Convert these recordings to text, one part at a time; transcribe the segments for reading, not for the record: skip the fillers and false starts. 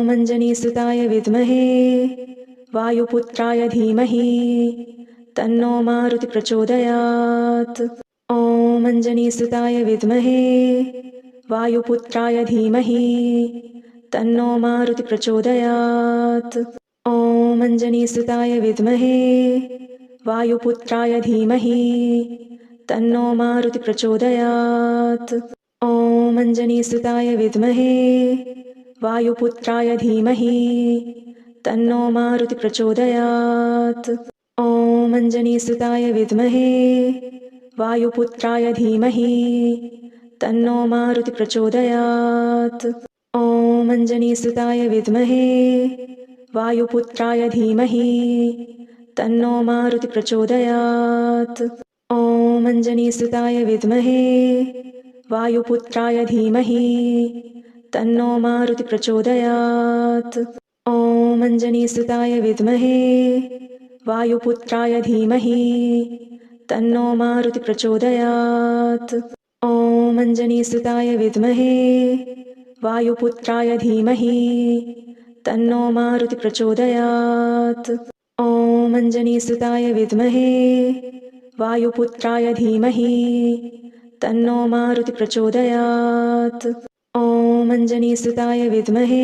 अंजनीसुताय विद्महे वायुपुत्राय धीमहि तन्नो मारुति प्रचोदयात्। ॐ अंजनीसुताय विद्महे वायुपुत्राय धीमहि तन्नो मारुति प्रचोदयात्। ॐ अंजनीसुताय विद्महे वायुपुत्राय धीमहि तन्नो मारुति प्रचोदयात्। ॐ अंजनीसुताय विद्महे वायुपुत्राय धीमहि तन्नो मारुति प्रचोदयात्। ॐ अंजनीसुताय विद्महे वायुपुत्राय धीमहि तन्नो मारुति प्रचोदयात्। ॐ अंजनीसुताय विद्महे वायुपुत्राय धीमहि तन्नो मारुति प्रचोदयात्। ॐ अंजनीसुताय विद्महे वायुपुत्राय धीमहि तन्नो मारुति प्रचोदयात्। ॐ अंजनीसुताय विद्महे वायुपुत्राय धीमहि तन्नो मारुति प्रचोदयात्। ॐ अंजनीसुताय विद्महे वायुपुत्राय धीमहि तन्नो मारुति प्रचोदयात्। ॐ अंजनीसुताय विद्महे वायुपुत्राय धीमहि तन्नो मारुति प्रचोदयात्। ॐ अंजनीसुताय विद्महे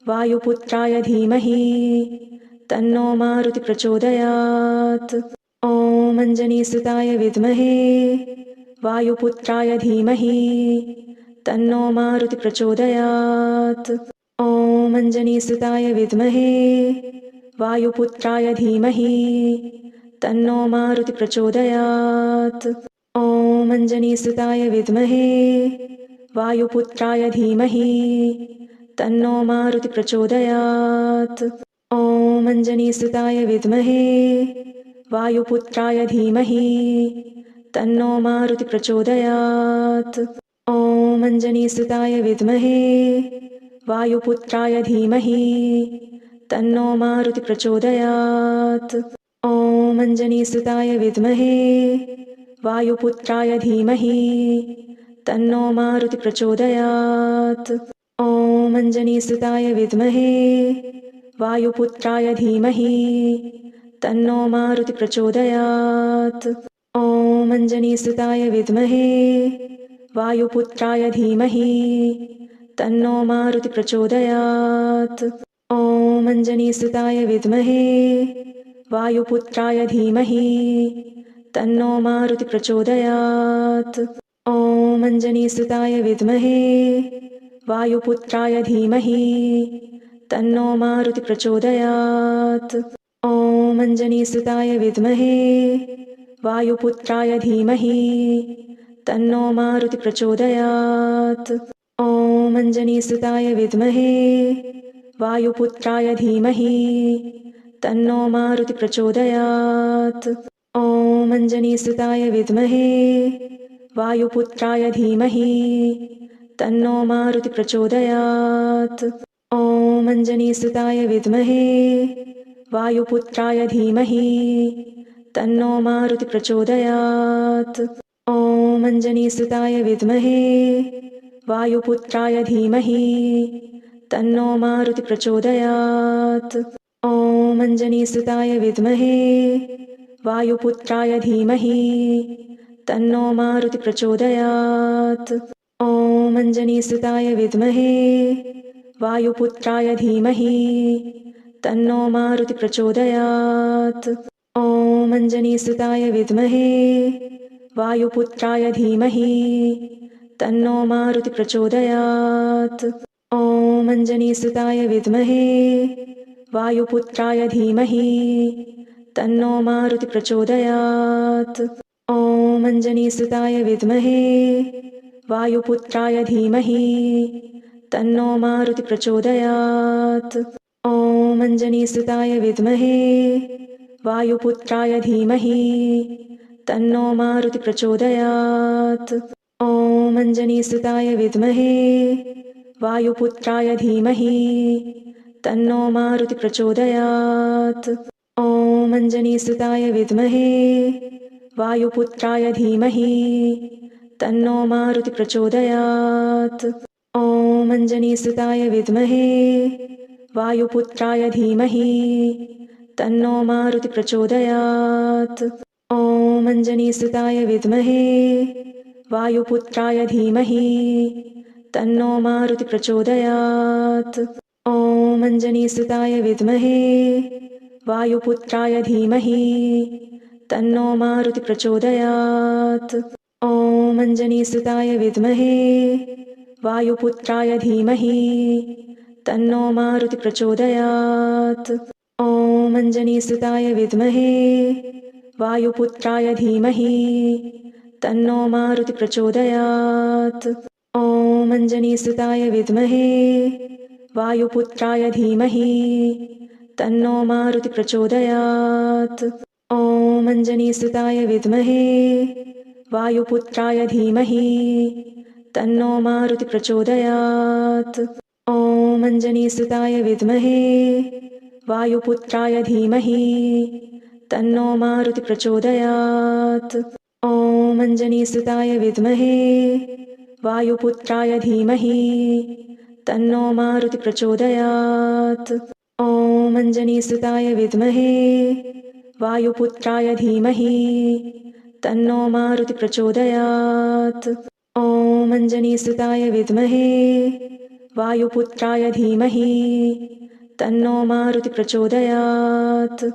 वायुपुत्राय धीमहि तन्नो मारुति प्रचोदयात्। ॐ अंजनीसुताय विद्महे वायुपुत्राय धीमहि तन्नो मारुति प्रचोदयात्। ॐ अंजनीसुताय विद्महे वायुपुत्राय धीमहि तन्नो मारुति प्रचोदयात्। ॐ अंजनीसुताय विद्महे वायुपुत्राय धीमहि तन्नो मारुति प्रचोदयात्। ॐ अंजनीसुताय विद्महे वायुपुत्राय धीमहि तन्नो मारुति प्रचोदयात्। ॐ अंजनीसुताय विद्महे वायुपुत्राय धीमहि तन्नो मारुति प्रचोदयात्। ॐ अंजनीसुताय विद्महे वायुपुत्राय धीमहि तन्नो मारुति प्रचोदयात्। ॐ अंजनीसुताय विद्महे वायुपुत्राय धीमहि तन्नो मारुति प्रचोदयात्। ॐ अंजनीसुताय विद्महे वायुपुत्राय धीमहि तन्नो मारुति प्रचोदयात्। ॐ अंजनीसुताय विद्महे वायुपुत्राय धीमहि तन्नो मारुति प्रचोदयात्। ॐ अंजनीसुताय विद्महे वायुपुत्राय धीमहि तन्नो मारुति प्रचोदयात्। ॐ अंजनीसुताय विद्महे वायुपुत्राय धीमहि तन्नो मारुति प्रचोदयात्। ॐ अंजनीसुताय विद्महे वायुपुत्राय धीमहि तन्नो मारुति प्रचोदयात्। ॐ अंजनीसुताय विद्महे वायुपुत्राय धीमहि तन्नो मारुति प्रचोदयात्। ॐ अंजनीसुताय विद्महे वायुपुत्राय धीमहि तन्नो मारुति प्रचोदयात्। ॐ अंजनीसुताय विद्महे वायुपुत्राय धीमहि तन्नो मारुति प्रचोदयात्। ॐ अंजनीसुताय विद्महे वायुपुत्राय धीमहि तन्नो मारुति प्रचोदयात्। ॐ अंजनीसुताय विद्महे वायुपुत्राय धीमहि तन्नो मारुति प्रचोदयात्। ॐ अंजनीसुताय विद्महे वायुपुत्राय धीमहि तन्नो मारुति प्रचोदयात्। ॐ अंजनीसुताय विद्महे वायुपुत्राय धीमहि तन्नो मारुति प्रचोदयात्। ॐ अंजनीसुताय विद्महे वायुपुत्राय धीमहि तन्नो मारुति प्रचोदयात्। ॐ अंजनीसुताय विद्महे वायुपुत्राय धीमहि तन्नो मारुति प्रचोदयात्। ॐ अंजनीसुताय विद्महे वायुपुत्राय धीमहि तन्नो मारुति प्रचोदयात्। ॐ अंजनीसुताय विद्महे वायुपुत्राय धीमहि तन्नो मारुति प्रचोदयात्। ॐ अञ्जनीसुताय विद्महे वायुपुत्राय धीमहि तन्नो मारुति प्रचोदयात्। ॐ अञ्जनीसुताय विद्महे वायुपुत्राय धीमहि तन्नो मारुति प्रचोदयात्। ॐ अञ्जनीसुताय विद्महे वायुपुत्राय धीमहि तन्नो मारुति प्रचोदयात्। ॐ अञ्जनीसुताय विद्महे वायुपुत्राय धीमहि तन्नो मारुति प्रचोदयात्। ॐ अञ्जनीसुताय विद्महे वायुपुत्राय धीमहि तन्नो मारुति प्रचोदयात्। ॐ अञ्जनीसुताय विद्महे वायुपुत्राय धीमहि तन्नो मारुति प्रचोदयात्। ॐ अञ्जनीसुताय विद्महे वायुपुत्राय धीमहि तन्नो मारुति प्रचोदयात्। ॐ अञ्जनीसुताय विद्महे वायुपुत्राय धीमहि तन्नो मारुति प्रचोदयात्। ॐ अञ्जनीसुताय विद्महे वायुपुत्राय धीमहि तन्नो मारुति प्रचोदयात्। ॐ अञ्जनीसुताय विद्महे वायुपुत्राय धीमहि तन्नो मारुति प्रचोदयात्। ॐ अञ्जनीसुताय विद्महे वायुपुत्राय धीमहि तन्नो मारुति प्रचोदयात्।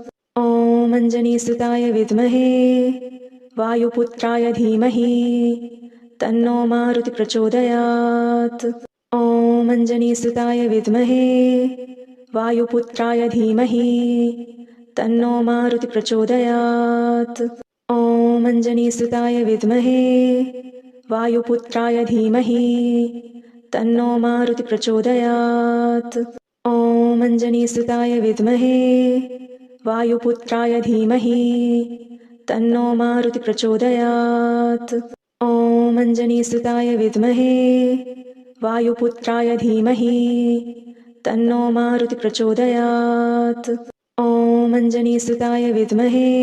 ॐ अञ्जनीसुताय विद्महे वायुपुत्राय धीमहि तन्नो मारुति प्रचोदयात्। ॐ अञ्जनीसुताय विद्महे वायुपुत्राय धीमहि तन्नो मारुति प्रचोदयात्। ॐ अञ्जनीसुताय विद्महे वायुपुत्राय धीमहि तन्नो मारुति प्रचोदयात्। ॐ अञ्जनीसुताय विद्महे वायुपुत्राय धीमहि तन्नो मारुति प्रचोदयात्। ॐ अञ्जनीसुताय विद्महे वायुपुत्राय धीमहि तन्नो मारुति प्रचोदयात्। ॐ अञ्जनीसुताय विद्महे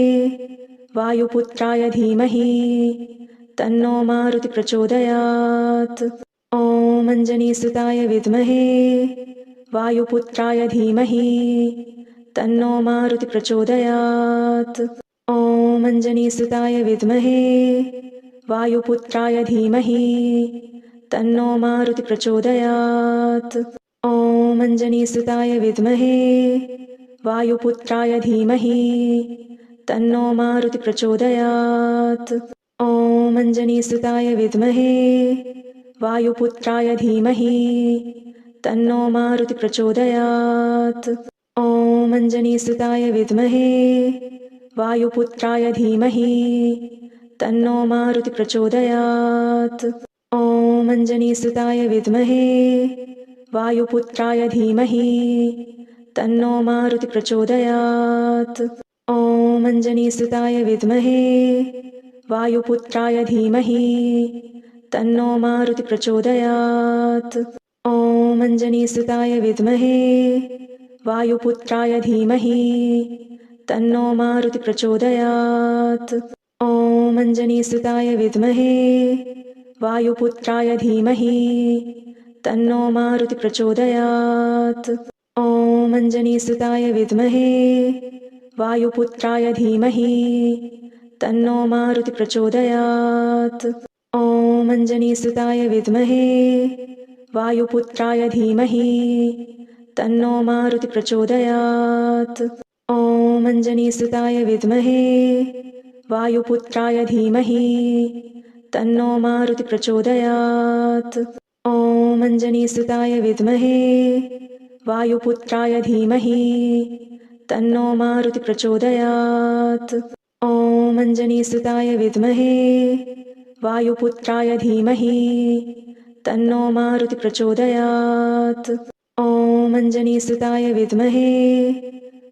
वायुपुत्राय धीमहि तन्नो मारुति प्रचोदयात्। ॐ अञ्जनीसुताय विद्महे वायुपुत्राय धीमहि तन्नो मारुति प्रचोदयात्। ॐ अञ्जनीसुताय विद्महे वायुपुत्राय धीमहि तन्नो मारुति प्रचोदयात्। ॐ अञ्जनीसुताय विद्महे वायुपुत्राय धीमहि तन्नो मारुति प्रचोदयात्। ॐ अञ्जनीसुताय विद्महे वायुपुत्राय धीमहि तन्नो मारुति प्रचोदयात्। ॐ अञ्जनीसुताय विद्महे वायुपुत्राय धीमहि तन्नो मारुति प्रचोदयात्। ॐ अञ्जनीसुताय विद्महे वायुपुत्राय धीमहि तन्नो मारुति प्रचोदयात्। ॐ अञ्जनीसुताय विद्महे वायुपुत्राय धीमहि तन्नो मारुति प्रचोदयात्। ॐ अञ्जनीसुताय विद्महे वायुपुत्राय धीमहि तन्नो मारुति प्रचोदयात्। ॐ अञ्जनीसुताय विद्महे वायुपुत्राय धीमहि तन्नो मारुति प्रचोदयात्। ॐ अञ्जनीसुताय विद्महे वायुपुत्राय धीमहि तन्नो मारुति प्रचोदयात्। ॐ अञ्जनीसुताय विद्महे वायुपुत्राय धीमहि तन्नो मारुति प्रचोदयात्। ॐ अञ्जनीसुताय विद्महे वायुपुत्राय धीमहि तन्नो मारुति प्रचोदयात्। ॐ अञ्जनीसुताय विद्महे वायुपुत्राय धीमहि तन्नो मारुति प्रचोदयात्। ॐ अञ्जनीसुताय विद्महे वायुपुत्राय धीमहि तन्नो मारुति प्रचोदयात्। ॐ अञ्जनीसुताय विद्महे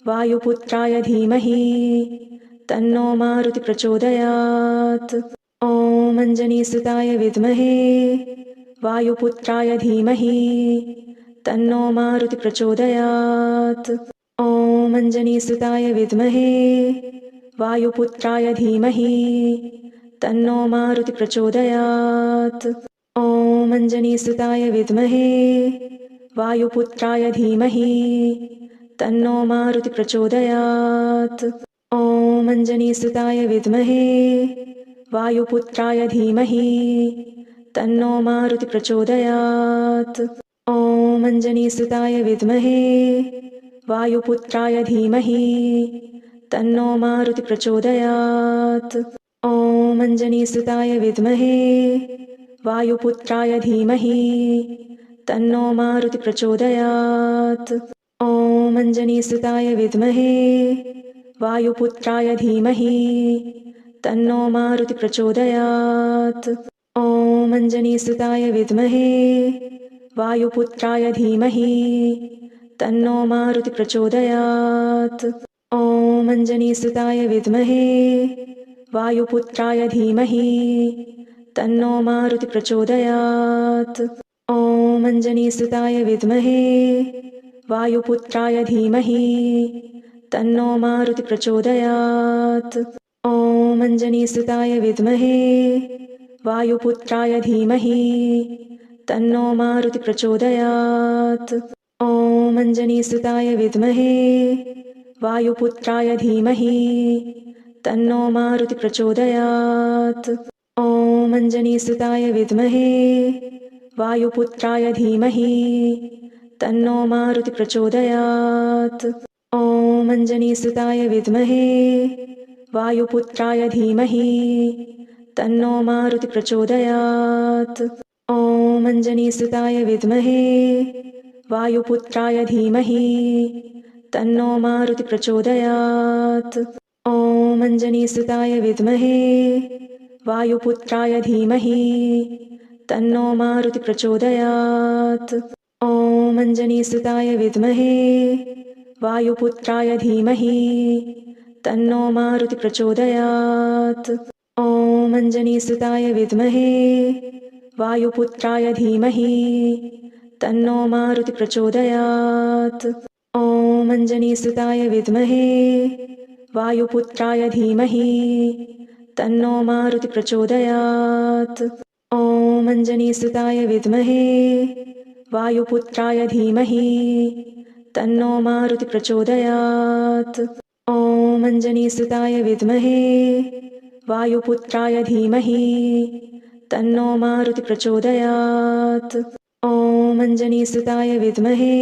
वायुपुत्राय धीमहि तन्नो मारुति प्रचोदयात्। ॐ अञ्जनीसुताय विद्महे वायुपुत्राय धीमहि तन्नो मारुति प्रचोदयात्। ॐ अञ्जनीसुताय विद्महे वायुपुत्राय धीमहि तन्नो मारुति प्रचोदयात्। ॐ अञ्जनीसुताय विद्महे वायुपुत्राय धीमहि तन्नो मारुति प्रचोदयात्। ॐ अञ्जनीसुताय विद्महे वायुपुत्राय धीमहि तन्नो मारुति प्रचोदयात्। ॐ अञ्जनीसुताय विद्महे वायुपुत्राय धीमहि तन्नो मारुति प्रचोदयात्। ॐ अञ्जनीसुताय विद्महे वायुपुत्राय धीमहि तन्नो मारुति प्रचोदयात्। ॐ अञ्जनीसुताय विद्महे वायुपुत्राय धीमहि तन्नो मारुति प्रचोदयात्। ॐ अञ्जनीसुताय विद्महे वायुपुत्राय धीमहि तन्नो मारुति प्रचोदयात्। ॐ अञ्जनीसुताय विद्महे वायुपुत्राय धीमहि तन्नो मारुति प्रचोदयात्। ॐ अञ्जनीसुताय विद्महे वायुपुत्राय धीमहि तन्नो मारुति प्रचोदयात्। ॐ अञ्जनीसुताय विद्महे वायुपुत्राय धीमहि तन्नो मारुति प्रचोदयात्। ॐ अञ्जनीसुताय विद्महे वायुपुत्राय धीमहि तन्नो मारुति प्रचोदयात्। ॐ अञ्जनीसुताय विद्महे वायुपुत्राय धीमहि तन्नो मारुति प्रचोदयात्। ॐ अञ्जनीसुताय विद्महे वायुपुत्राय धीमहि तन्नो मारुति प्रचोदयात्। ॐ अञ्जनीसुताय विद्महे वायुपुत्राय धीमहि तन्नो मारुति प्रचोदयात्। ॐ अञ्जनीसुताय विद्महे वायुपुत्राय धीमहि तन्नो मारुति प्रचोदयात्। ॐ अञ्जनीसुताय विद्महे वायुपुत्राय धीमहि तन्नो मारुति प्रचोदयात्। ॐ अञ्जनीसुताय विद्महे वायुपुत्राय धीमहि तन्नो मारुति प्रचोदयात्। ॐ अञ्जनीसुताय विद्महे वायुपुत्राय धीमहि तन्नो मारुति प्रचोदयात्। ॐ अञ्जनीसुताय विद्महे वायुपुत्राय धीमहि तन्नो मारुति प्रचोदयात्। ॐ अञ्जनीसुताय विद्महे वायुपुत्राय धीमहि तन्नो मारुति प्रचोदयात्। ॐ अञ्जनीसुताय विद्महे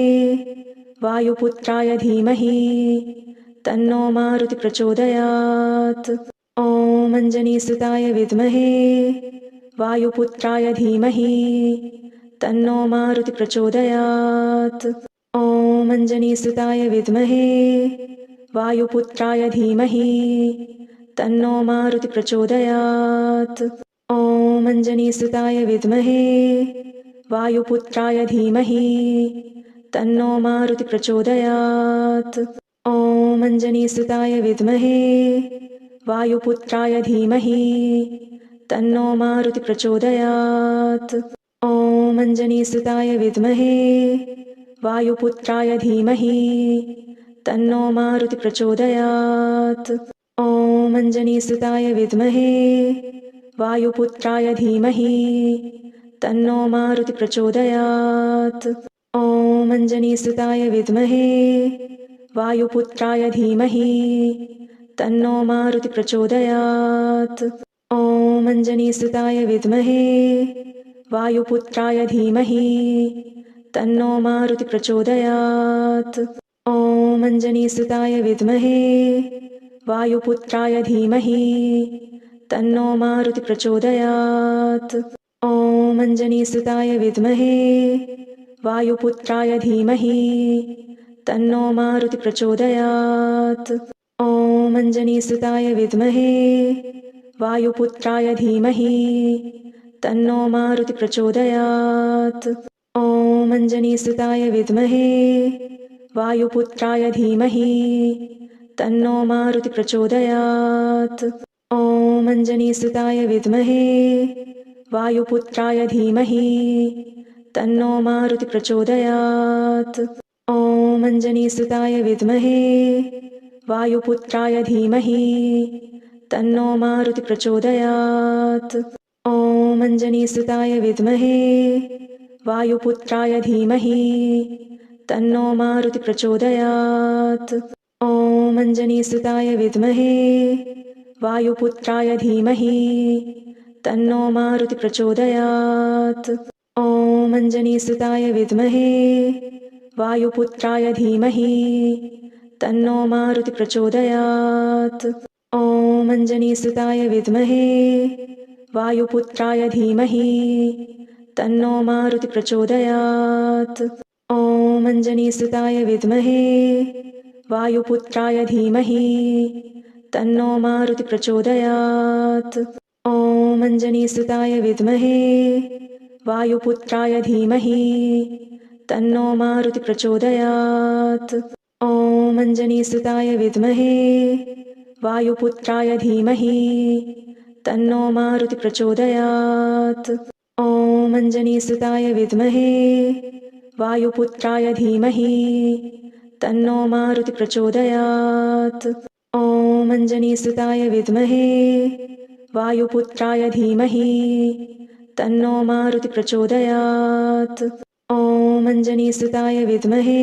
वायुपुत्राय धीमहि तन्नो मारुति प्रचोदयात्। ॐ अञ्जनीसुताय विद्महे वायुपुत्राय धीमहि तन्नो मारुति प्रचोदयात्। ॐ अञ्जनीसुताय विद्महे वायुपुत्राय धीमहि तन्नो मारुति प्रचोदयात्। ॐ अञ्जनीसुताय विद्महे वायुपुत्राय धीमहि तन्नो मारुति प्रचोदयात्। ॐ अञ्जनीसुताय विद्महे वायुपुत्राय धीमहि तन्नो मारुति प्रचोदयात्। ॐ अञ्जनीसुताय विद्महे वायुपुत्राय धीमहि तन्नो मारुति प्रचोदयात्। ॐ अञ्जनीसुताय विद्महे वायुपुत्राय धीमहि तन्नो मारुति प्रचोदयात्। ॐ अञ्जनीसुताय विद्महे वायुपुत्राय धीमहि तन्नो मारुति प्रचोदयात्। ॐ अञ्जनीसुताय विद्महे वायुपुत्राय धीमहि तन्नो मारुति प्रचोदयात्। ॐ अञ्जनीसुताय विद्महे वायुपुत्राय धीमहि तन्नो मारुति प्रचोदयात्। ॐ अञ्जनीसुताय विद्महे वायुपुत्राय धीमहि तन्नो मारुति प्रचोदयात्। ॐ अञ्जनीसुताय विद्महे वायुपुत्राय धीमहि तन्नो मारुति प्रचोदयात्। ॐ अञ्जनीसुताय विद्महे वायुपुत्राय धीमहि तन्नो मारुति प्रचोदयात्। ॐ अञ्जनीसुताय विद्महे वायुपुत्राय धीमहि तन्नो मारुति प्रचोदयात्। ॐ अञ्जनीसुताय विद्महे वायुपुत्राय धीमहि तन्नो मारुति प्रचोदयात्। ॐ अञ्जनीसुताय विद्महे वायुपुत्राय धीमहि तन्नो मारुति प्रचोदयात्। ॐ अञ्जनीसुताय विद्महे वायुपुत्राय धीमहि तन्नो मारुति प्रचोदयात्। ॐ अञ्जनीसुताय विद्महे वायुपुत्राय धीमहि तन्नो मारुति प्रचोदयात्। ॐ अञ्जनीसुताय विद्महे वायुपुत्राय धीमहि तन्नो मारुति प्रचोदयात्। ॐ अञ्जनीसुताय विद्महे वायुपुत्राय धीमहि तन्नो मारुति प्रचोदयात्। ॐ अञ्जनीसुताय विद्महे वायुपुत्राय धीमहि तन्नो मारुति प्रचोदयात्। ॐ अञ्जनीसुताय विद्महे वायुपुत्राय धीमहि तन्नो मारुति प्रचोदयात्। ॐ अञ्जनीसुताय विद्महे वायुपुत्राय धीमहि तन्नो मारुति प्रचोदयात्। ॐ अञ्जनीसुताय विद्महे वायुपुत्राय धीमहि तन्नो मारुति प्रचोदयात्। ॐ अञ्जनीसुताय विद्महे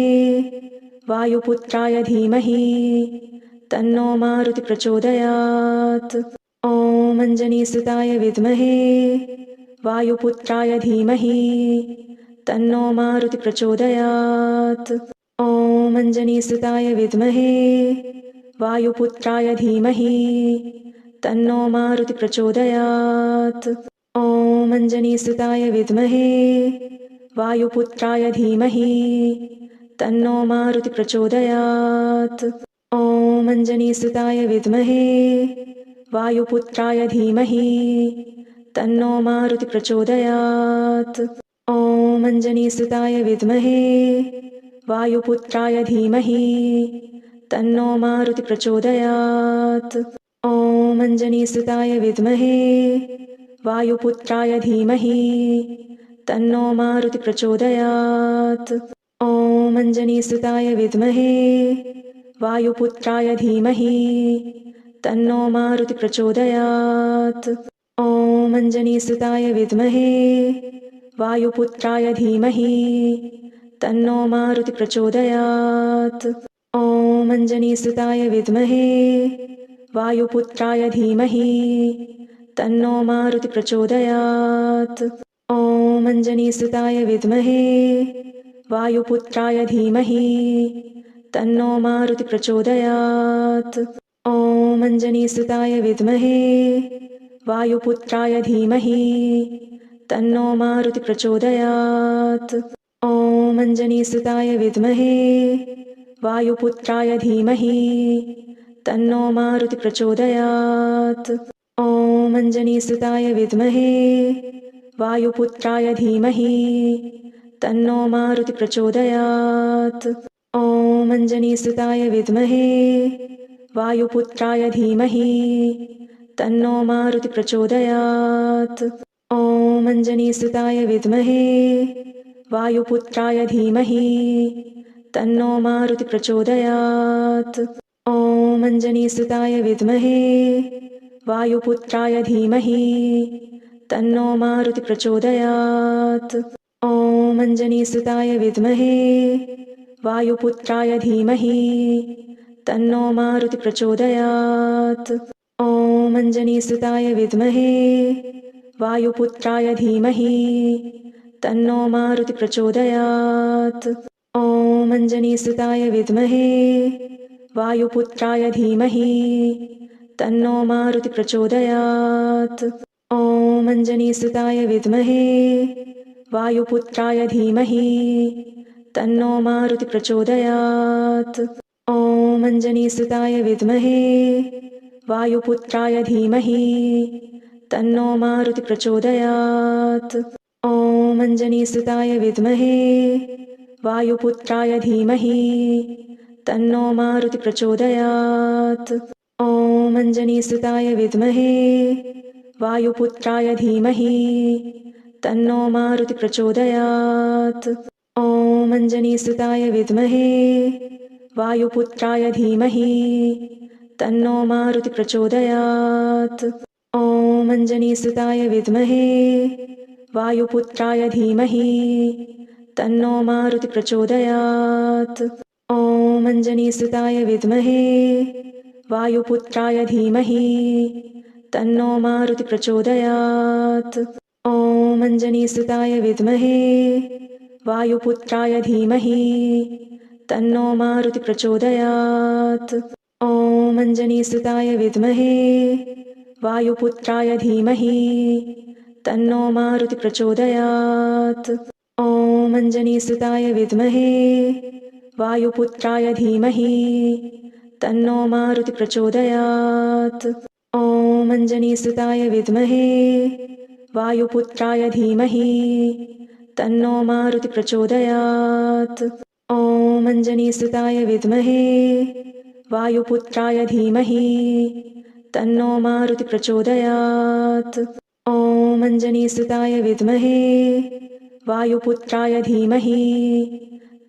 वायुपुत्राय धीमहि तन्नो मारुति प्रचोदयात्। ॐ अञ्जनीसुताय विद्महे वायुपुत्राय धीमहि तन्नो मारुति प्रचोदयात्। ॐ अञ्जनीसुताय विद्महे वायुपुत्राय धीमहि तन्नो मारुति प्रचोदयात्। ॐ अञ्जनीसुताय विद्महे वायुपुत्राय धीमहि तन्नो मारुति प्रचोदयात्। ॐ अञ्जनीसुताय विद्महे वायुपुत्राय धीमहि तन्नो मारुति प्रचोदयात्। ॐ अञ्जनीसुताय विद्महे वायुपुत्राय धीमहि तन्नो मारुति प्रचोदयात्। ॐ अञ्जनीसुताय विद्महे वायुपुत्राय धीमहि तन्नो मारुति प्रचोदयात्। ॐ अञ्जनीसुताय विद्महे वायुपुत्राय धीमहि तन्नो मारुति प्रचोदयात्। ॐ अञ्जनीसुताय विद्महे वायुपुत्राय धीमहि तन्नो मारुति प्रचोदयात्। ॐ अञ्जनीसुताय विद्महे वायुपुत्राय धीमहि तन्नो मारुति प्रचोदयात्। ॐ अञ्जनीसुताय विद्महे वायुपुत्राय धीमहि तन्नो मारुति प्रचोदयात्। ॐ अञ्जनीसुताय विद्महे वायुपुत्राय धीमहि तन्नो मारुति प्रचोदयात्। ॐ अञ्जनीसुताय विद्महे वायुपुत्राय धीमहि तन्नो मारुति प्रचोदयात्। ॐ अञ्जनीसुताय विद्महे वायुपुत्राय धीमहि तन्नो मारुति प्रचोदयात्। ॐ अञ्जनीसुताय विद्महे वायुपुत्राय धीमहि तन्नो मारुति प्रचोदयात्। ॐ अञ्जनीसुताय विद्महे वायुपुत्राय धीमहि तन्नो मारुति प्रचोदयात्। ॐ अञ्जनीसुताय विद्महे वायुपुत्राय धीमहि तन्नो मारुति प्रचोदयात्। ॐ अञ्जनीसुताय विद्महे वायुपुत्राय धीमहि तन्नो मारुति प्रचोदयात्। ॐ अञ्जनीसुताय विद्महे वायुपुत्राय धीमहि तन्नो मारुति प्रचोदयात्। ॐ अञ्जनीसुताय विद्महे वायुपुत्राय धीमहि तन्नो मारुति प्रचोदयात्। ॐ अञ्जनीसुताय विद्महे वायुपुत्राय धीमहि तन्नो मारुति प्रचोदयात्। ॐ अञ्जनीसुताय विद्महे वायुपुत्राय धीमहि तन्नो मारुति प्रचोदयात्। ॐ अञ्जनीसुताय विद्महे वायुपुत्राय धीमहि तन्नो मारुति प्रचोदयात्। ॐ अञ्जनीसुताय विद्महे वायुपुत्राय धीमहि तन्नो मारुति प्रचोदयात्। ॐ अञ्जनीसुताय विद्महे वायुपुत्राय धीमहि तन्नो मारुति प्रचोदयात्। ॐ अञ्जनीसुताय विद्महे वायुपुत्राय धीमहि तन्नो मारुति प्रचोदयात्। ॐ अञ्जनीसुताय विद्महे वायुपुत्राय धीमहि तन्नो मारुति प्रचोदयात्। ॐ अञ्जनीसुताय विद्महे वायुपुत्राय धीमहि तन्नो मारुति प्रचोदयात्। ॐ अञ्जनीसुताय विद्महे वायुपुत्राय धीमहि तन्नो मारुति प्रचोदयात्। ॐ अञ्जनीसुताय विद्महे वायुपुत्राय धीमहि तन्नो मारुति प्रचोदयात्। ॐ अञ्जनीसुताय विद्महे वायुपुत्राय धीमहि तन्नो मारुति प्रचोदयात्। ॐ अञ्जनीसुताय विद्महे वायुपुत्राय धीमहि तन्नो मारुति प्रचोदयात्। ॐ अञ्जनीसुताय विद्महे वायुपुत्राय धीमहि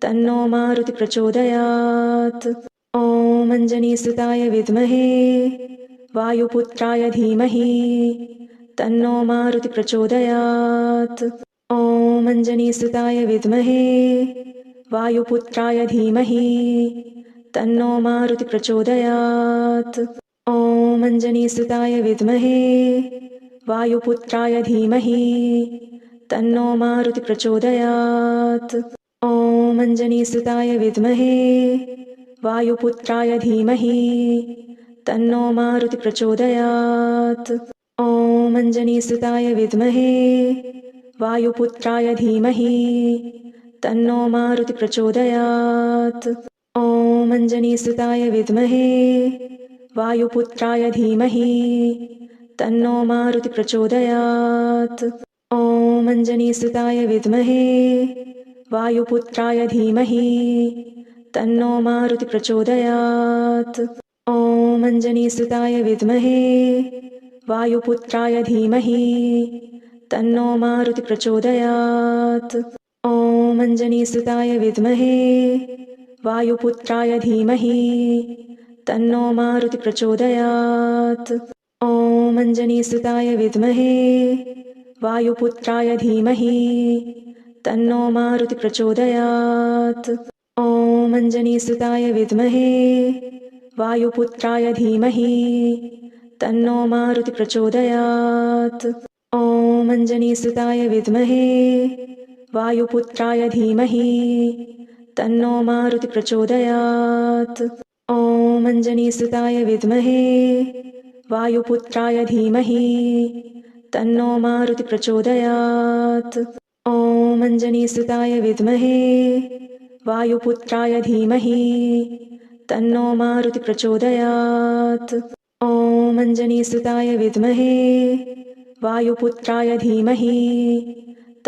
तन्नो मारुति प्रचोदयात्। ॐ अञ्जनीसुताय विद्महे वायुपुत्राय धीमहि तन्नो मारुति प्रचोदयात्। ॐ अञ्जनीसुताय विद्महे वायुपुत्राय धीमहि तन्नो मारुति प्रचोदयात्। ॐ अञ्जनीसुताय विद्महे वायुपुत्राय धीमहि तन्नो मारुति प्रचोदयात्। ॐ अञ्जनीसुताय विद्महे वायुपुत्राय धीमहि तन्नो मारुति प्रचोदयात्। ॐ अञ्जनीसुताय विद्महे वायुपुत्राय धीमहि तन्नो मारुति प्रचोदयात्। ॐ अञ्जनीसुताय विद्महे वायुपुत्राय धीमहि तन्नो मारुति प्रचोदयात्। ॐ अञ्जनीसुताय विद्महे वायुपुत्राय धीमहि तन्नो मारुति प्रचोदयात्। ॐ अञ्जनीसुताय विद्महे वायुपुत्राय धीमहि तन्नो मारुति प्रचोदयात्। ॐ अञ्जनीसुताय विद्महे वायुपुत्राय धीमहि तन्नो मारुति प्रचोदयात्। ॐ अञ्जनीसुताय विद्महे वायुपुत्राय धीमहि तन्नो मारुति प्रचोदयात्। ॐ अञ्जनीसुताय विद्महे वायुपुत्राय धीमहि तन्नो मारुति प्रचोदयात्। ॐ अञ्जनीसुताय विद्महे वायुपुत्राय धीमहि तन्नो मारुति प्रचोदयात्। ॐ अञ्जनीसुताय विद्महे वायुपुत्राय धीमहि तन्नो मारुति प्रचोदयात्। ॐ अञ्जनीसुताय विद्महे वायुपुत्राय धीमहि तन्नो मारुति प्रचोदयात्। ॐ अञ्जनीसुताय विद्महे वायुपुत्राय धीमहि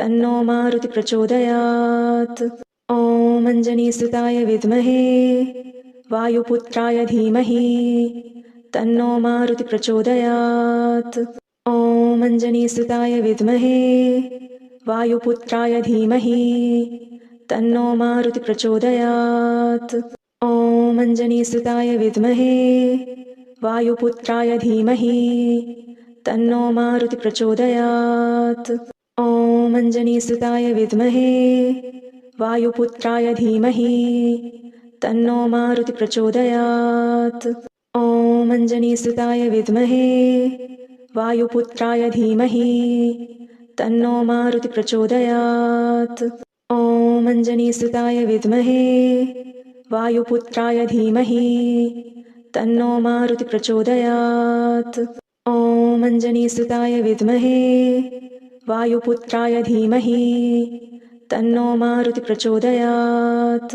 तन्नो मारुति प्रचोदयात्। ॐ अञ्जनीसुताय विद्महे वायुपुत्राय धीमहि तन्नो मारुति प्रचोदयात्। ॐ अञ्जनीसुताय विद्महे वायुपुत्राय धीमहि तन्नो मारुति प्रचोदयात्। ॐ अञ्जनीसुताय विद्महे वायुपुत्राय धीमहि तन्नो मारुति प्रचोदयात्। ॐ अञ्जनीसुताय विद्महे वायुपुत्राय धीमहि तन्नो मारुति प्रचोदयात्। ॐ अञ्जनीसुताय विद्महे वायुपुत्राय धीमहि तन्नो मारुति प्रचोदयात्। ॐ अञ्जनीसुताय विद्महे वायुपुत्राय धीमहि तन्नो मारुति प्रचोदयात्। ॐ अञ्जनीसुताय विद्महे वायुपुत्राय धीमहि तन्नो मारुति प्रचोदयात्।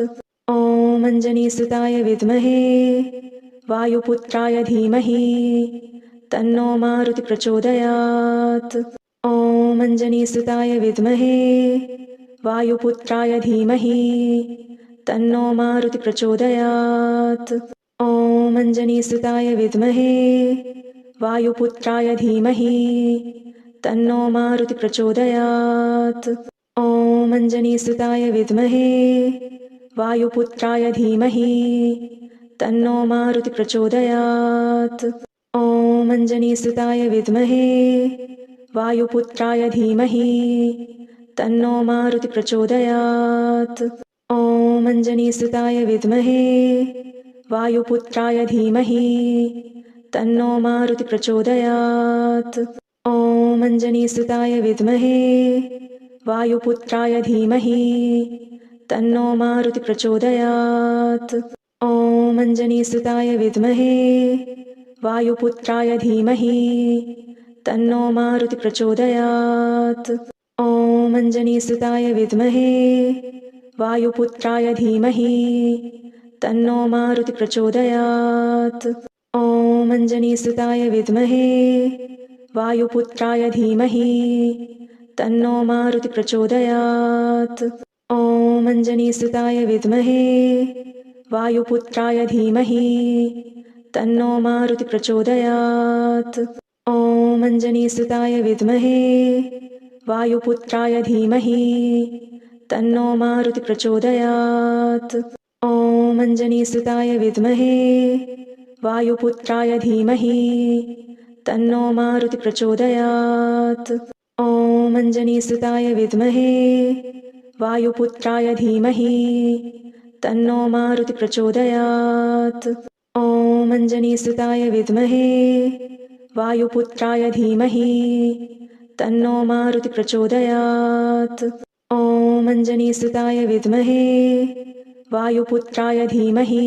ॐ अञ्जनीसुताय विद्महे वायुपुत्राय धीमहि तन्नो मारुति प्रचोदयात्। ॐ अञ्जनीसुताय विद्महे वायुपुत्राय धीमहि तन्नो मारुति प्रचोदयात्। ॐ अञ्जनीसुताय विद्महे वायुपुत्राय धीमहि तन्नो मारुति प्रचोदयात्। ॐ अञ्जनीसुताय विद्महे वायुपुत्राय धीमहि तन्नो मारुति प्रचोदयात्। ॐ अञ्जनीसुताय विद्महे वायुपुत्राय धीमहि तन्नो मारुति प्रचोदयात्। ॐ अञ्जनीसुताय विद्महे वायुपुत्राय धीमहि तन्नो मारुति प्रचोदयात्। ॐ अञ्जनीसुताय विद्महे वायुपुत्राय धीमहि तन्नो मारुति प्रचोदयात्। ॐ अञ्जनीसुताय विद्महे वायुपुत्राय धीमहि तन्नो मारुति प्रचोदयात्। ॐ अञ्जनीसुताय विद्महे वायुपुत्राय धीमहि तन्नो मारुति प्रचोदयात्। ॐ अञ्जनीसुताय विद्महे वायुपुत्राय धीमहि तन्नो मारुति प्रचोदयात्। ॐ अञ्जनीसुताय विद्महे वायुपुत्राय धीमहि तन्नो मारुति प्रचोदयात्। ॐ अञ्जनीसुताय विद्महे वायुपुत्राय धीमहि तन्नो मारुति प्रचोदयात्। ॐ अञ्जनीसुताय विद्महे वायुपुत्राय धीमहि तन्नो मारुति प्रचोदयात्। ॐ अञ्जनीसुताय विद्महे वायुपुत्राय धीमहि तन्नो मारुति प्रचोदयात्। ॐ अञ्जनीसुताय विद्महे वायुपुत्राय धीमहि तन्नो मारुति प्रचोदयात्। ॐ अञ्जनीसुताय विद्महे वायुपुत्राय धीमहि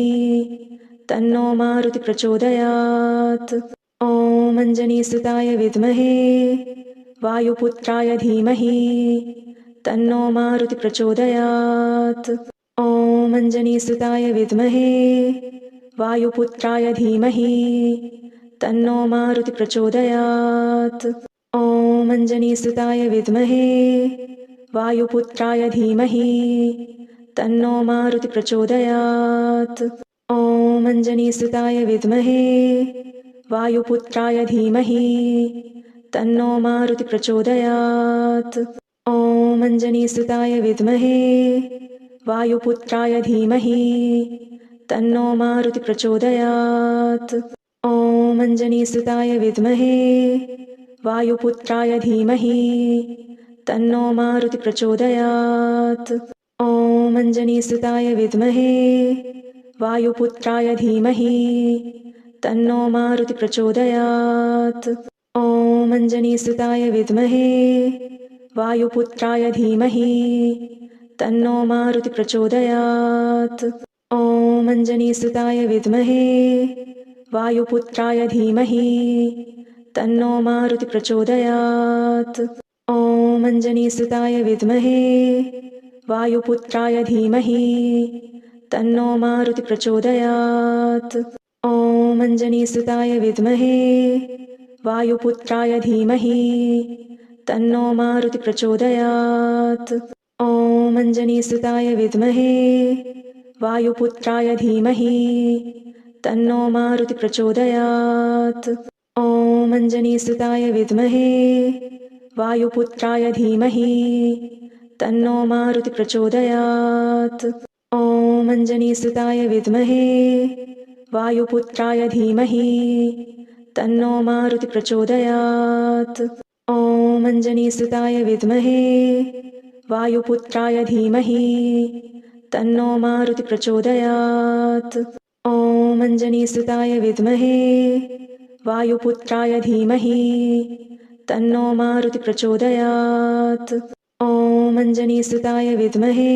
तन्नो मारुति प्रचोदयात्। ॐ अञ्जनीसुताय विद्महे वायुपुत्राय धीमहि तन्नो मारुति प्रचोदयात्। ॐ अञ्जनीसुताय विद्महे वायुपुत्राय धीमहि तन्नो मारुति प्रचोदयात्। ॐ अञ्जनीसुताय विद्महे वायुपुत्राय धीमहि तन्नो मारुति प्रचोदयात्। ॐ अञ्जनीसुताय विद्महे वायुपुत्राय धीमहि तन्नो मारुति प्रचोदयात्। ॐ अञ्जनीसुताय विद्महे वायुपुत्राय धीमहि तन्नो मारुति प्रचोदयात्। ॐ अञ्जनीसुताय विद्महे वायुपुत्राय धीमहि तन्नो मारुति प्रचोदयात्। ॐ अञ्जनीसुताय विद्महे वायुपुत्राय धीमहि तन्नो मारुति प्रचोदयात्। ॐ अञ्जनीसुताय विद्महे वायुपुत्राय धीमहि तन्नो मारुति प्रचोदयात्। ॐ अञ्जनीसुताय विद्महे वायुपुत्राय धीमहि तन्नो मारुति प्रचोदयात्। ॐ अञ्जनीसुताय विद्महे वायुपुत्राय धीमहि तन्नो मारुति प्रचोदयात्। ॐ अञ्जनीसुताय विद्महे वायुपुत्राय धीमहि तन्नो मारुति प्रचोदयात्। ॐ अञ्जनीसुताय विद्महे वायुपुत्राय धीमहि तन्नो मारुति प्रचोदयात्। ॐ अञ्जनीसुताय विद्महे वायुपुत्राय धीमहि तन्नो मारुति प्रचोदयात्। ॐ अञ्जनीसुताय विद्महे वायुपुत्राय धीमहि तन्नो मारुति प्रचोदयात्। ॐ अञ्जनीसुताय विद्महे वायुपुत्राय धीमहि तन्नो मारुति प्रचोदयात्। ॐ अञ्जनीसुताय विद्महे वायुपुत्राय धीमहि तन्नो मारुति प्रचोदयात्। ॐ अञ्जनीसुताय विद्महे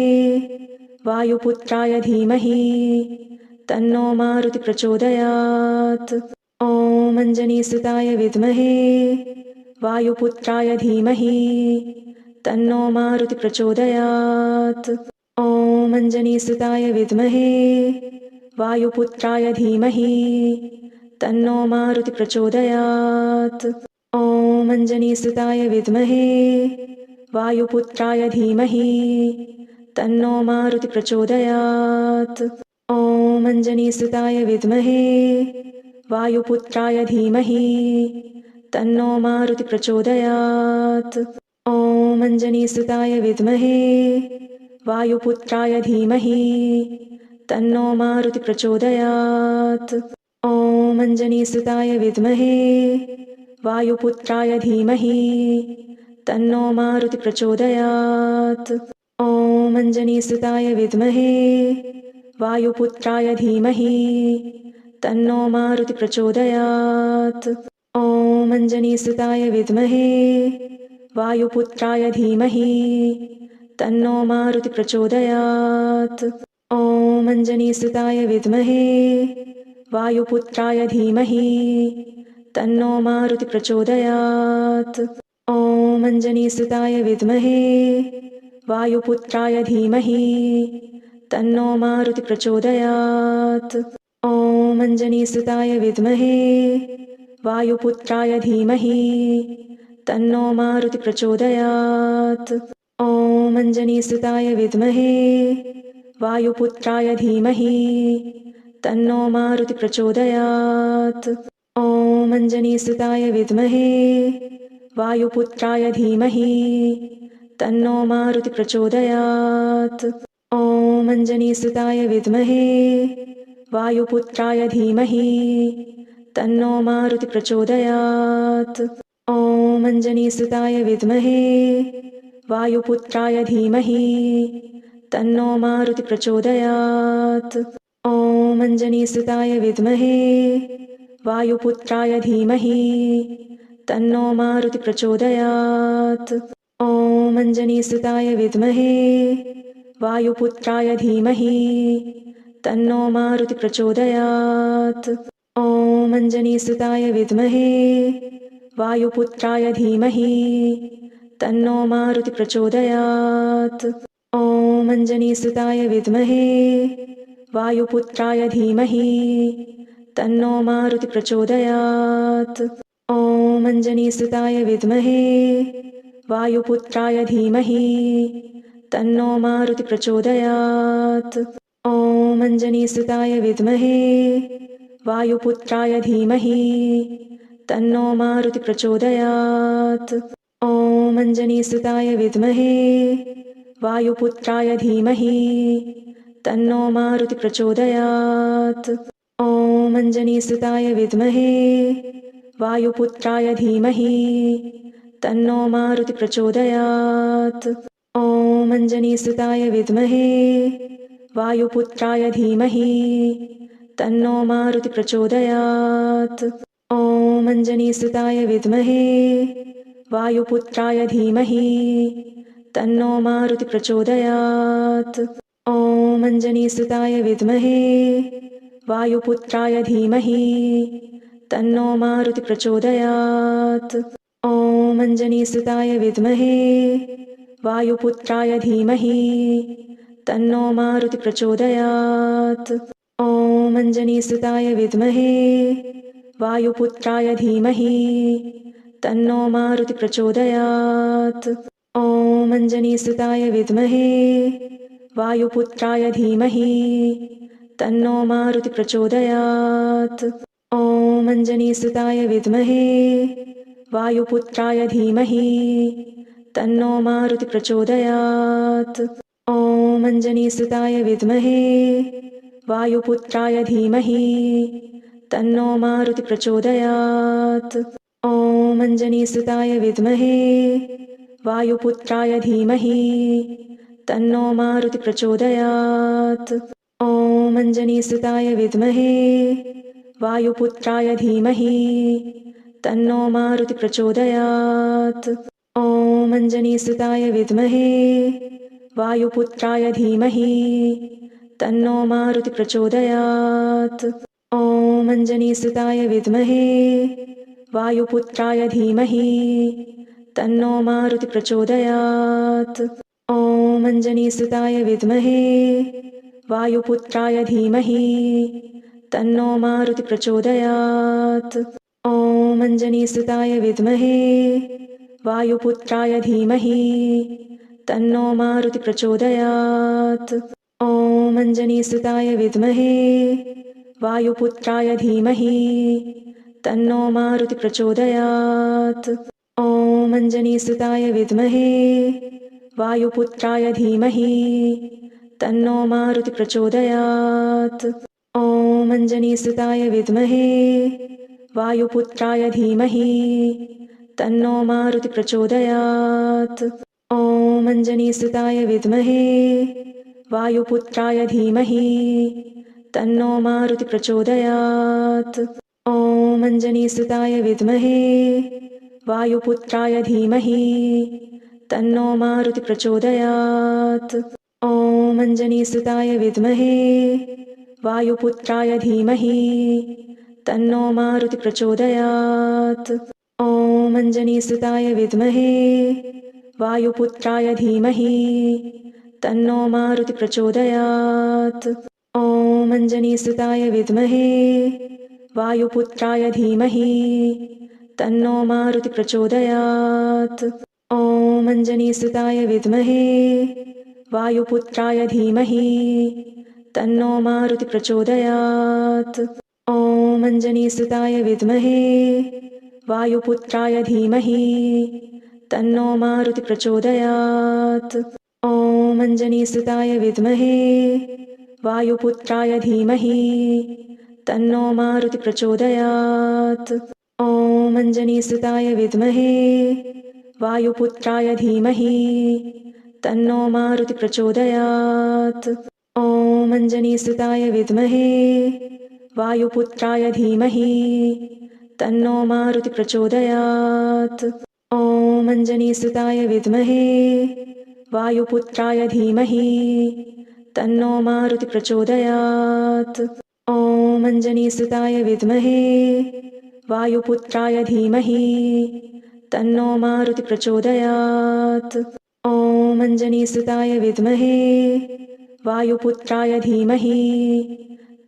वायुपुत्राय धीमहि तन्नो मारुति प्रचोदयात्। ॐ अञ्जनीसुताय विद्महे वायुपुत्राय धीमहि तन्नो मारुति प्रचोदयात्। ॐ अञ्जनीसुताय विद्महे वायुपुत्राय धीमहि तन्नो मारुति प्रचोदयात्। ॐ अञ्जनीसुताय विद्महे वायुपुत्राय धीमहि तन्नो मारुति प्रचोदयात्। ॐ अञ्जनीसुताय विद्महे वायुपुत्राय धीमहि तन्नो मारुति प्रचोदयात्। ॐ अञ्जनीसुताय विद्महे वायुपुत्राय धीमहि तन्नो मारुति प्रचोदयात्। ॐ अञ्जनीसुताय विद्महे वायुपुत्राय धीमहि तन्नो मारुति प्रचोदयात्। ॐ अञ्जनीसुताय विद्महे वायुपुत्राय धीमहि तन्नो मारुति प्रचोदयात्। ॐ अञ्जनीसुताय विद्महे वायुपुत्राय धीमहि तन्नो मारुति प्रचोदयात्। ॐ अञ्जनीसुताय विद्महे वायुपुत्राय धीमहि तन्नो मारुति प्रचोदयात्। ॐ अञ्जनीसुताय विद्महे वायुपुत्राय धीमहि तन्नो मारुति प्रचोदयात्। ॐ अञ्जनीसुताय विद्महे वायुपुत्राय धीमहि तन्नो मारुति प्रचोदयात्। ॐ अञ्जनीसुताय विद्महे वायुपुत्राय धीमहि तन्नो मारुति प्रचोदयात्। ॐ अञ्जनीसुताय विद्महे वायुपुत्राय धीमहि तन्नो मारुति प्रचोदयात्। ॐ अञ्जनीसुताय विद्महे वायुपुत्राय धीमहि तन्नो मारुति प्रचोदयात्। ॐ अञ्जनीसुताय विद्महे वायुपुत्राय धीमहि तन्नो मारुति प्रचोदयात्। ॐ अञ्जनीसुताय विद्महे वायुपुत्राय धीमहि तन्नो मारुति प्रचोदयात्। ॐ अञ्जनीसुताय विद्महे वायुपुत्राय धीमहि तन्नो मारुति प्रचोदयात्। ॐ अञ्जनीसुताय विद्महे वायुपुत्राय धीमहि तन्नो मारुति प्रचोदयात्। ॐ अञ्जनीसुताय विद्महे वायुपुत्राय धीमहि तन्नो मारुति प्रचोदयात्। ॐ अञ्जनीसुताय विद्महे वायुपुत्राय धीमहि तन्नो मारुति प्रचोदयात्। ॐ अञ्जनीसुताय विद्महे वायुपुत्राय धीमहि तन्नो मारुति प्रचोदयात्। ॐ अञ्जनीसुताय विद्महे वायुपुत्राय धीमहि तन्नो मारुति प्रचोदयात्। ॐ अञ्जनीसुताय विद्महे वायुपुत्राय धीमहि तन्नो मारुति प्रचोदयात्। ॐ अञ्जनीसुताय विद्महे वायुपुत्राय धीमहि तन्नो मारुति प्रचोदयात्। ॐ अञ्जनीसुताय विद्महे वायुपुत्राय धीमहि तन्नो मारुति प्रचोदयात्। ॐ अञ्जनीसुताय विद्महे वायुपुत्राय धीमहि तन्नो मारुति प्रचोदयात्। ॐ अञ्जनीसुताय विद्महे वायुपुत्राय धीमहि तन्नो मारुति प्रचोदयात्। ॐ अञ्जनीसुताय विद्महे वायुपुत्राय धीमहि तन्नो मारुति प्रचोदयात्। ॐ अञ्जनीसुताय विद्महे वायुपुत्राय धीमहि तन्नो मारुति प्रचोदयात्। ॐ अञ्जनीसुताय विद्महे वायुपुत्राय धीमहि तन्नो मारुति प्रचोदयात्। ॐ अञ्जनीसुताय विद्महे वायुपुत्राय धीमहि तन्नो मारुति प्रचोदयात्। ॐ अञ्जनीसुताय विद्महे वायुपुत्राय धीमहि तन्नो मारुति प्रचोदयात्। ॐ अञ्जनीसुताय विद्महे वायुपुत्राय धीमहि तन्नो मारुति प्रचोदयात्। ॐ अञ्जनीसुताय विद्महे वायुपुत्राय धीमहि तन्नो मारुति प्रचोदयात्। ॐ अञ्जनीसुताय विद्महे वायुपुत्राय धीमहि तन्नो मारुति प्रचोदयात्। ॐ अञ्जनीसुताय विद्महे वायुपुत्राय धीमहि तन्नो मारुति प्रचोदयात्। ॐ अञ्जनीसुताय विद्महे वायुपुत्राय धीमहि तन्नो मारुति प्रचोदयात्। ॐ अञ्जनीसुताय विद्महे वायुपुत्राय धीमहि तन्नो मारुति प्रचोदयात्। ॐ अञ्जनीसुताय विद्महे वायुपुत्राय धीमहि तन्नो मारुति प्रचोदयात्। ॐ अञ्जनीसुताय विद्महे वायुपुत्राय धीमहि तन्नो मारुति प्रचोदयात्। ॐ अञ्जनीसुताय विद्महे वायुपुत्राय धीमहि तन्नो मारुति प्रचोदयात्। ॐ अञ्जनीसुताय विद्महे वायुपुत्राय धीमहि तन्नो मारुति प्रचोदयात्। ॐ अञ्जनीसुताय विद्महे वायुपुत्राय धीमहि तन्नो मारुति प्रचोदयात्। ॐ अञ्जनीसुताय विद्महे वायुपुत्राय धीमहि तन्नो मारुति प्रचोदयात्। ॐ अञ्जनीसुताय विद्महे वायुपुत्राय धीमहि तन्नो मारुति प्रचोदयात्। ॐ अञ्जनीसुताय विद्महे वायुपुत्राय धीमहि तन्नो मारुति प्रचोदयात्। ॐ अञ्जनीसुताय विद्महे वायुपुत्राय धीमहि तन्नो मारुति प्रचोदयात्। ॐ अञ्जनीसुताय विद्महे वायुपुत्राय धीमहि तन्नो मारुति प्रचोदयात्। ॐ अञ्जनीसुताय विद्महे वायुपुत्राय धीमहि तन्नो मारुति प्रचोदयात्। ॐ अञ्जनीसुताय विद्महे वायुपुत्राय धीमहि तन्नो मारुति प्रचोदयात्। ॐ अञ्जनीसुताय विद्महे वायुपुत्राय धीमहि तन्नो मारुति प्रचोदयात्। ॐ अञ्जनीसुताय विद्महे वायुपुत्राय धीमहि तन्नो मारुति प्रचोदयात्। ॐ अञ्जनीसुताय विद्महे वायुपुत्राय धीमहि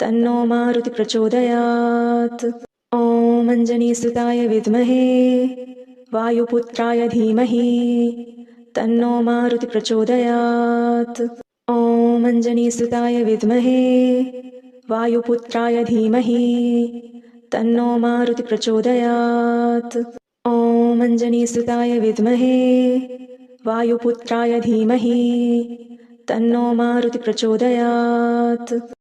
तन्नो मारुति प्रचोदयात्। ॐ अञ्जनीसुताय विद्महे वायुपुत्राय धीमहि तन्नो मारुति प्रचोदयात्। ॐ अञ्जनीसुताय विद्महे वायुपुत्राय धीमहि तन्नो मारुति प्रचोदयात्। ॐ अञ्जनीसुताय विद्महे वायुपुत्राय धीमहि तन्नो मारुति प्रचोदयात्।